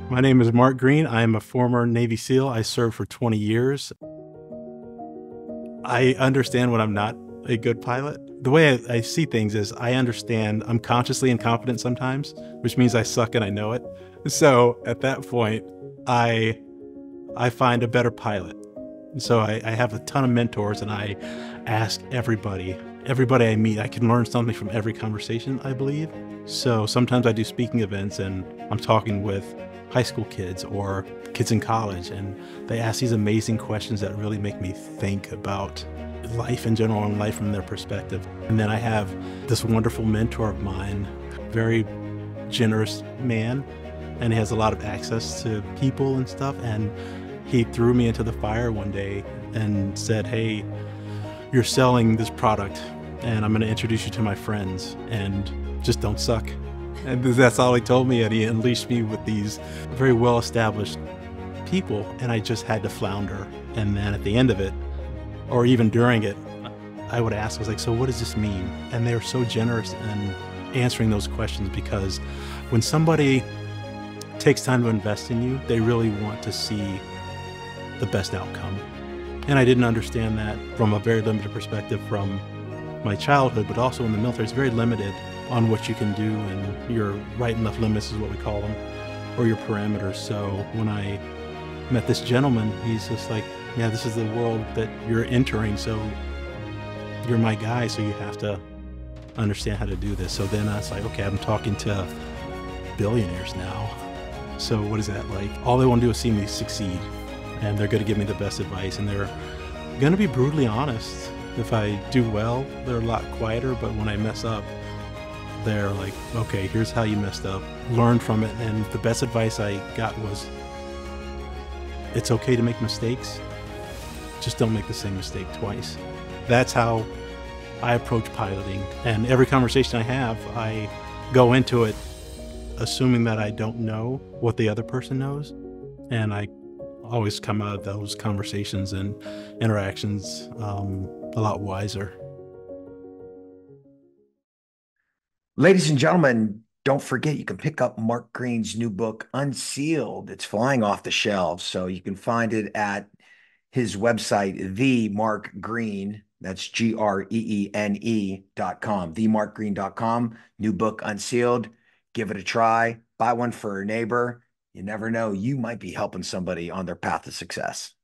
My name is Mark Greene. I am a former Navy SEAL. I served for 20 years. I understand when I'm not a good pilot. The way I see things is I understand I'm consciously incompetent sometimes, which means I suck and I know it. So at that point, I find a better pilot. So I have a ton of mentors and I ask everybody I meet. I can learn something from every conversation, I believe. So sometimes I do speaking events and I'm talking with high school kids or kids in college, and they ask these amazing questions that really make me think about life in general and life from their perspective. And then I have this wonderful mentor of mine, very generous man, and he has a lot of access to people and stuff. And he threw me into the fire one day and said, "Hey, you're selling this product and I'm going to introduce you to my friends, and just don't suck." And that's all he told me, and he unleashed me with these very well-established people, and I just had to flounder. And then at the end of it, or even during it, I would ask, I was like, "So what does this mean?" And they were so generous in answering those questions, because when somebody takes time to invest in you, they really want to see the best outcome. And I didn't understand that from a very limited perspective from my childhood, but also in the military. It's very limited on what you can do, and your right enough limits is what we call them, or your parameters. So when I met this gentleman, he's just like, "Yeah, this is the world that you're entering, so you're my guy, so you have to understand how to do this." So then I was like, okay, I'm talking to billionaires now. So what is that like? All they want to do is see me succeed, and they're going to give me the best advice, and they're going to be brutally honest. If I do well, they're a lot quieter, but when I mess up, they're like, "Okay, here's how you messed up. Learn from it." And the best advice I got was, it's okay to make mistakes. Just don't make the same mistake twice. That's how I approach piloting. And every conversation I have, I go into it assuming that I don't know what the other person knows. And I always come out of those conversations and interactions a lot wiser. Ladies and gentlemen, don't forget you can pick up Mark Greene's new book, Unsealed. It's flying off the shelves, so you can find it at his website, The Mark Greene. That's GREENE.com, themarkgreene.com. New book, Unsealed. Give it a try. Buy one for a neighbor. You never know, you might be helping somebody on their path to success.